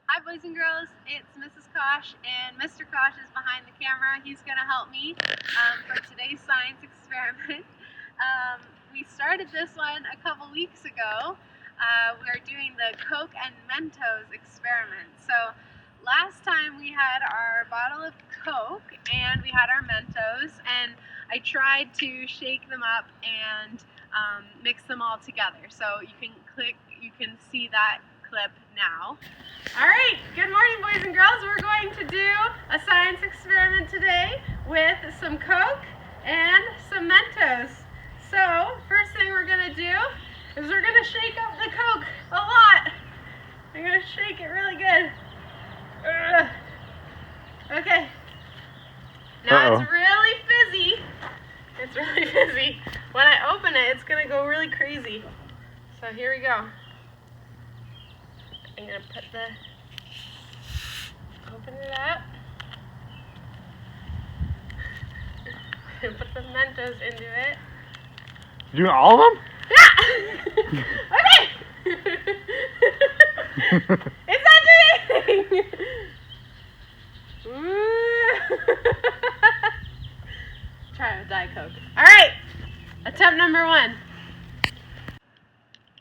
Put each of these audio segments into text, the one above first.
Hi boys and girls, it's Mrs. Koch and Mr. Koch is behind the camera. He's going to help me for today's science experiment. We started this one a couple weeks ago. We are doing the Koch and Mentos experiment. So last time we had our bottle of Koch and we had our Mentos, and I tried to shake them up and mix them all together. So you can see that clip now. Alright, good morning boys and girls. We're going to do a science experiment today with some Koch and some Mentos. So, first thing we're going to do is we're going to shake up the Koch a lot. I'm going to shake it really good. Okay. Now It's really fizzy. It's really fizzy. When I open it, it's going to go really crazy. So here we go. I'm going to open it up. And put the Mentos into it. You doing all of them? Yeah! Okay! It's not doing anything! Try it with Diet Coke. Alright! Attempt number 1.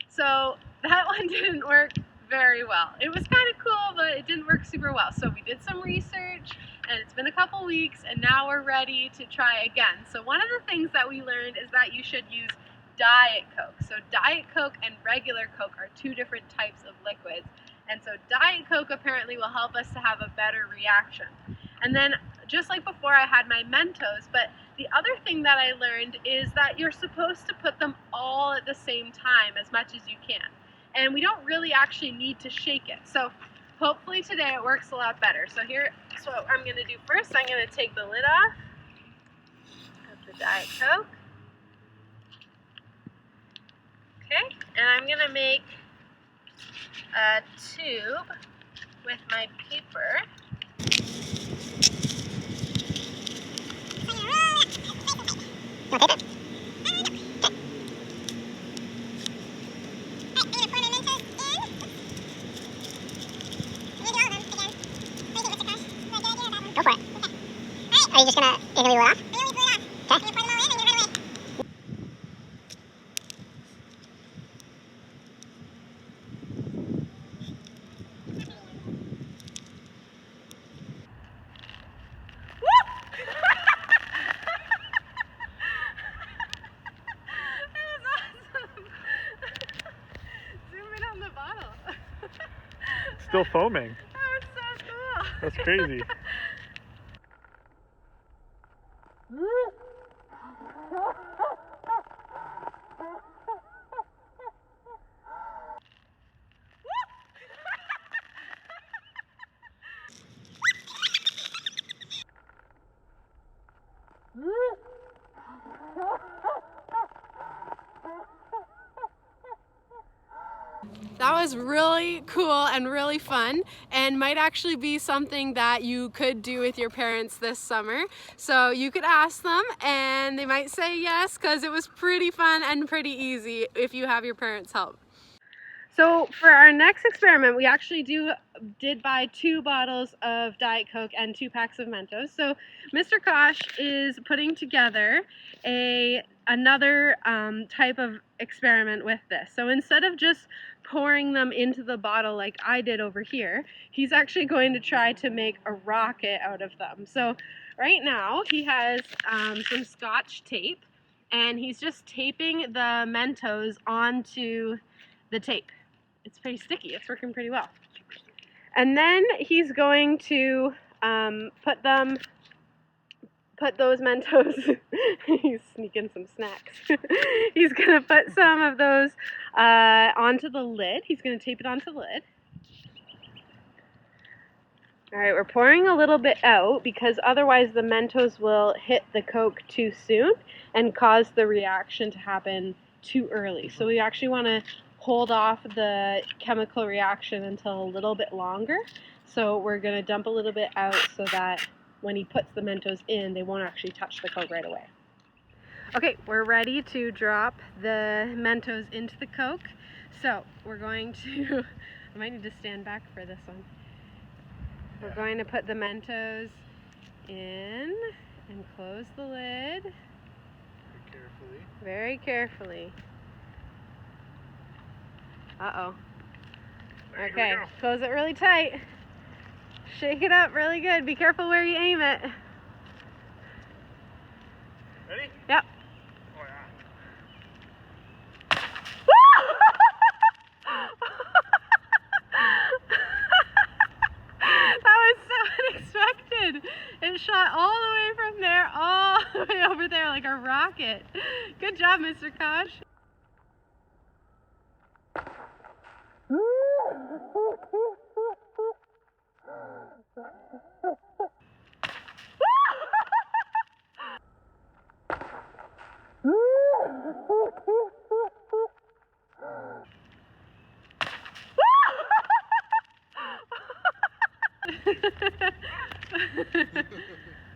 So, that one didn't work very well. It was kind of cool, but it didn't work super well. So we did some research, and it's been a couple weeks, and now we're ready to try again. So one of the things that we learned is that you should use Diet Coke. So Diet Coke and regular Coke are two different types of liquids. And so Diet Coke apparently will help us to have a better reaction. And then, just like before, I had my Mentos, but the other thing that I learned is that you're supposed to put them all at the same time as much as you can. And we don't really actually need to shake it. So hopefully today it works a lot better. So here's what I'm going to do first. I'm going to take the lid off of the Diet Coke. Okay, and I'm going to make a tube with my paper. No paper? Go for it. Are you just gonna leave it off? Okay. Still foaming. That was so cool. That's crazy. That was really cool and really fun, and might actually be something that you could do with your parents this summer. So you could ask them and they might say yes, because it was pretty fun and pretty easy if you have your parents' help. So for our next experiment, we actually did buy 2 bottles of Diet Coke and 2 packs of Mentos. So Mr. Koch is putting together another type of experiment with this. So instead of just pouring them into the bottle like I did over here, he's actually going to try to make a rocket out of them. So right now he has some Scotch tape, and he's just taping the Mentos onto the tape. It's pretty sticky. It's working pretty well. And then he's going to put those Mentos, he's sneaking some snacks. He's going to put some of those onto the lid. He's going to tape it onto the lid. Alright, we're pouring a little bit out because otherwise the Mentos will hit the Coke too soon and cause the reaction to happen too early. So we actually want to hold off the chemical reaction until a little bit longer. So we're going to dump a little bit out so that when he puts the Mentos in, they won't actually touch the Coke right away. Okay, we're ready to drop the Mentos into the Coke. So we're going to, I might need to stand back for this one. We're going to put the Mentos in and close the lid. Very carefully. Very carefully. Uh-oh. Okay, close it really tight. Shake it up really good. Be careful where you aim it. Ready? Yep. Oh, yeah. That was so unexpected. It shot all the way from there, all the way over there like a rocket. Good job, Mr. Koch.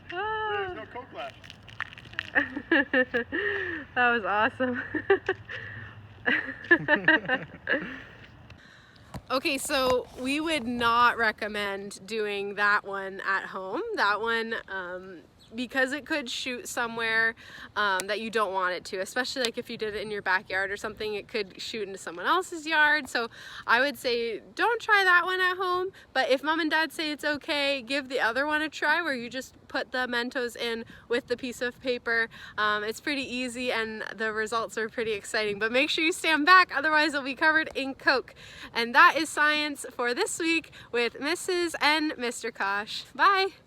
There's no Koch left. That was awesome. Okay, so we would not recommend doing that one at home. That one, because it could shoot somewhere that you don't want it to, especially like if you did it in your backyard or something, it could shoot into someone else's yard. So I would say don't try that one at home, but if mom and dad say it's okay, give the other one a try where you just put the Mentos in with the piece of paper. It's pretty easy and the results are pretty exciting, but make sure you stand back, otherwise it'll be covered in Coke. And that is science for this week with Mrs. and Mr. Koch. Bye!